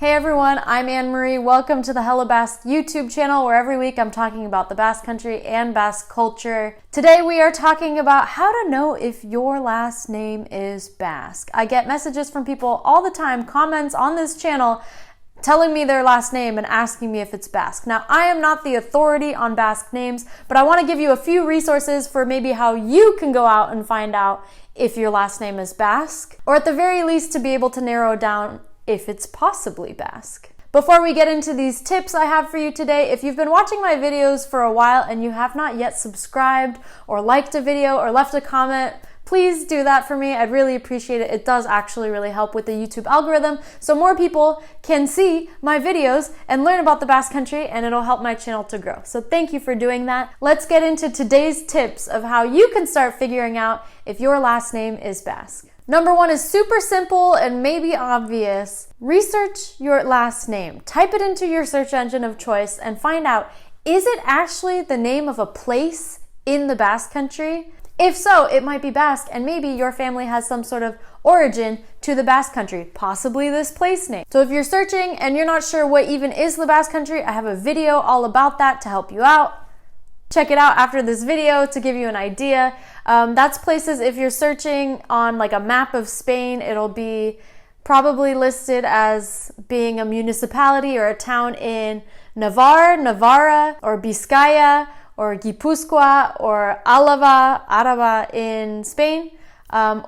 Hey everyone, I'm Anne-Marie. Welcome to the Hello Basque YouTube channel, where every week I'm talking about the Basque Country and Basque culture. Today we are talking about how to know if your last name is Basque. I get messages from people all the time, comments on this channel, telling me their last name and asking me if it's Basque. Now, I am not the authority on Basque names, but I want to give you a few resources for maybe how you can go out and find out if your last name is Basque, or at the very least to be able to narrow down if it's possibly Basque. Before we get into these tips I have for you today, if you've been watching my videos for a while and you have not yet subscribed or liked a video or left a comment, please do that for me. I'd really appreciate it. It does actually really help with the YouTube algorithm, so more people can see my videos and learn about the Basque Country, and it'll help my channel to grow. So thank you for doing that. Let's get into today's tips of how you can start figuring out if your last name is Basque. Number one is super simple and maybe obvious. Research your last name. Type it into your search engine of choice and find out, is it actually the name of a place in the Basque Country? If so, it might be Basque, and maybe your family has some sort of origin to the Basque Country, possibly this place name. So if you're searching and you're not sure what even is the Basque Country, I have a video all about that to help you out. Check it out after this video to give you an idea. That's places, if you're searching on like a map of Spain, it'll be probably listed as being a municipality or a town in Navarra, or Biscaya, or Guipúzcoa, or Araba in Spain,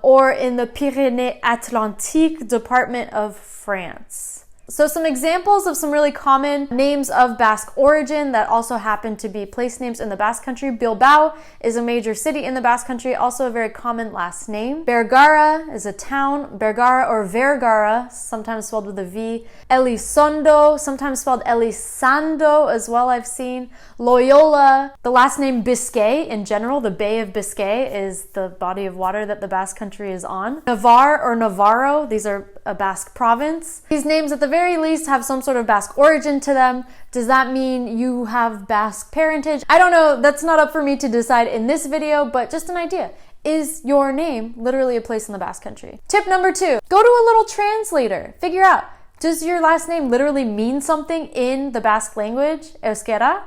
or in the Pyrénées-Atlantiques department of France. So some examples of some really common names of Basque origin that also happen to be place names in the Basque Country. Bilbao is a major city in the Basque Country, also a very common last name. Bergara is a town. Bergara or Vergara, sometimes spelled with a V. Elizondo, sometimes spelled Elisando as well, I've seen. Loyola. The last name Biscay in general, the Bay of Biscay, is the body of water that the Basque Country is on. Navarre or Navarro, these are a Basque province. These names at the very least have some sort of Basque origin to them. Does that mean you have Basque parentage? I don't know, that's not up for me to decide in this video, but just an idea. Is your name literally a place in the Basque Country? Tip number 2, go to a little translator. Figure out, does your last name literally mean something in the Basque language, Euskera?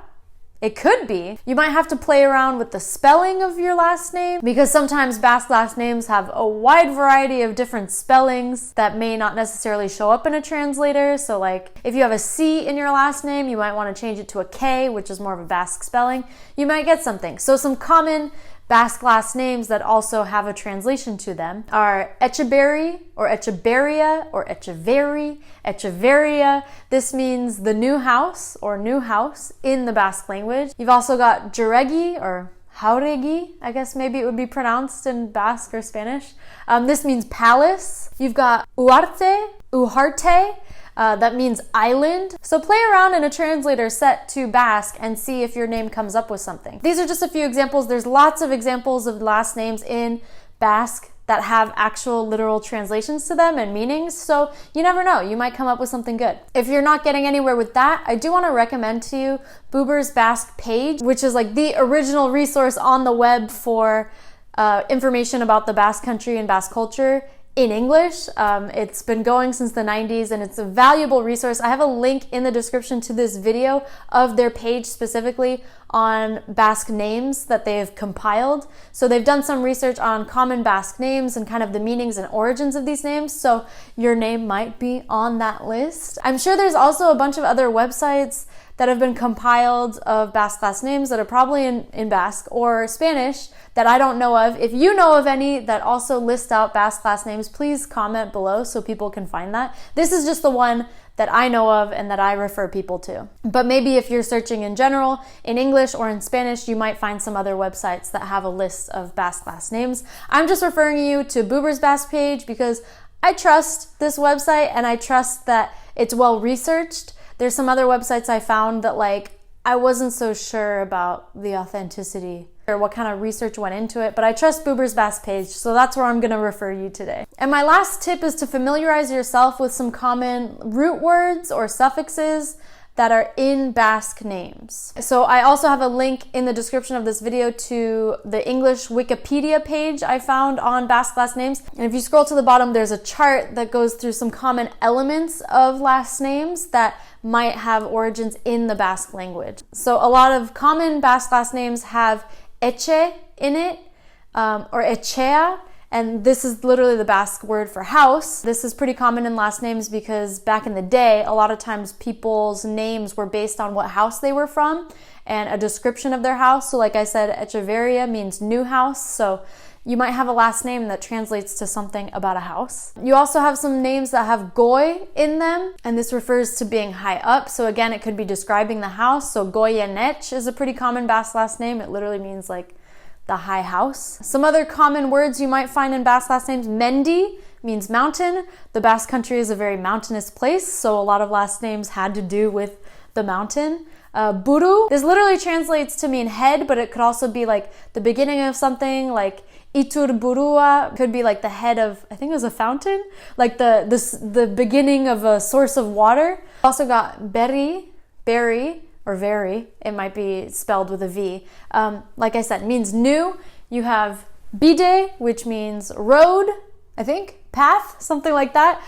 It could be. You might have to play around with the spelling of your last name, because sometimes Basque last names have a wide variety of different spellings that may not necessarily show up in a translator. So like if you have a C in your last name, you might want to change it to a K, which is more of a Basque spelling. You might get something. So some common Basque last names that also have a translation to them are Echeberry or Echeberria or Echeverri, Echeverria. This means the new house or new house in the Basque language. You've also got Jaregi or Jauregi, I guess maybe it would be pronounced in Basque or Spanish. This means palace. You've got Uharte. That means island. So play around in a translator set to Basque and see if your name comes up with something. These are just a few examples. There's lots of examples of last names in Basque that have actual literal translations to them and meanings. So you never know, you might come up with something good. If you're not getting anywhere with that, I do want to recommend to you Buber's Basque page, which is like the original resource on the web for information about the Basque Country and Basque culture in English. It's been going since the 90s and it's a valuable resource. I have a link in the description to this video of their page specifically on Basque names that they have compiled. So they've done some research on common Basque names and kind of the meanings and origins of these names. So your name might be on that list. I'm sure there's also a bunch of other websites that have been compiled of Basque last names that are probably in Basque or Spanish that I don't know of. If you know of any that also list out Basque last names, please comment below so people can find that. This is just the one that I know of and that I refer people to. But maybe if you're searching in general, in English or in Spanish, you might find some other websites that have a list of Basque last names. I'm just referring you to Buber's Basque page because I trust this website and I trust that it's well researched. There's some other websites I found that like I wasn't so sure about the authenticity or what kind of research went into it, but I trust Buber's Basque page, so that's where I'm going to refer you today. And my last tip is to familiarize yourself with some common root words or suffixes that are in Basque names. So I also have a link in the description of this video to the English Wikipedia page I found on Basque last names. And if you scroll to the bottom, there's a chart that goes through some common elements of last names that might have origins in the Basque language. So a lot of common Basque last names have eche in it, or echea, and this is literally the Basque word for house. This is pretty common in last names because back in the day, a lot of times people's names were based on what house they were from and a description of their house. So like I said, Echeverria means new house. So you might have a last name that translates to something about a house. You also have some names that have goy in them, and this refers to being high up. So again, it could be describing the house. So Goyenech is a pretty common Basque last name. It literally means like the high house. Some other common words you might find in Basque last names: Mendi means mountain. The Basque Country is a very mountainous place, so a lot of last names had to do with the mountain. Buru, this literally translates to mean head, but it could also be like the beginning of something, like Iturburua could be like the head of, I think it was a fountain, like the beginning of a source of water. Also got berry, or very, it might be spelled with a V. Like I said, means new. You have bide, which means road, I think, path, something like that.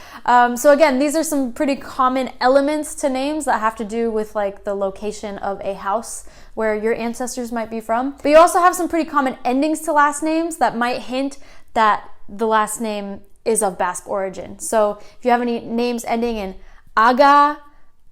So again, these are some pretty common elements to names that have to do with like the location of a house where your ancestors might be from. But you also have some pretty common endings to last names that might hint that the last name is of Basque origin. So if you have any names ending in aga,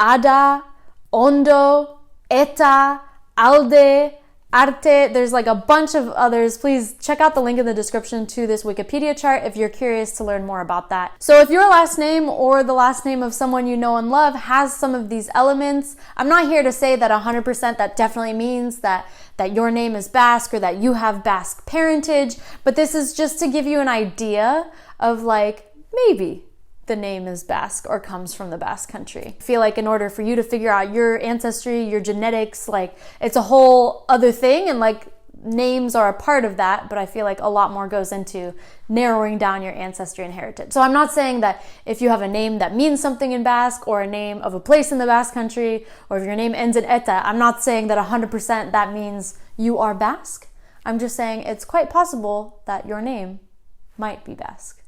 ada, ondo, eta, alde, arte, there's like a bunch of others. Please check out the link in the description to this Wikipedia chart if you're curious to learn more about that. So if your last name or the last name of someone you know and love has some of these elements, I'm not here to say that 100% that definitely means that your name is Basque or that you have Basque parentage, but this is just to give you an idea of like, maybe the name is Basque or comes from the Basque Country. I feel like in order for you to figure out your ancestry, your genetics, like it's a whole other thing, and like names are a part of that, but I feel like a lot more goes into narrowing down your ancestry and heritage. So I'm not saying that if you have a name that means something in Basque or a name of a place in the Basque Country, or if your name ends in eta, I'm not saying that 100% that means you are Basque. I'm just saying it's quite possible that your name might be Basque.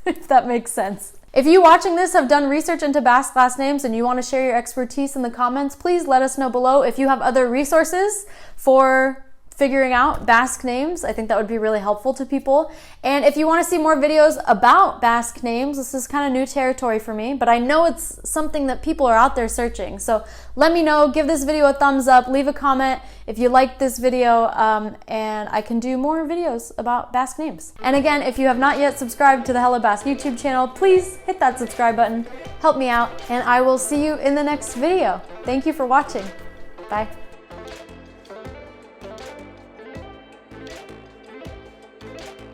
If that makes sense. If you watching this have done research into Basque last names and you want to share your expertise in the comments, please let us know below. If you have other resources for figuring out Basque names, I think that would be really helpful to people. And if you want to see more videos about Basque names, this is kind of new territory for me, but I know it's something that people are out there searching. So let me know, give this video a thumbs up, leave a comment if you liked this video, and I can do more videos about Basque names. And again, if you have not yet subscribed to the Hella Basque YouTube channel, please hit that subscribe button, help me out, and I will see you in the next video. Thank you for watching. Bye.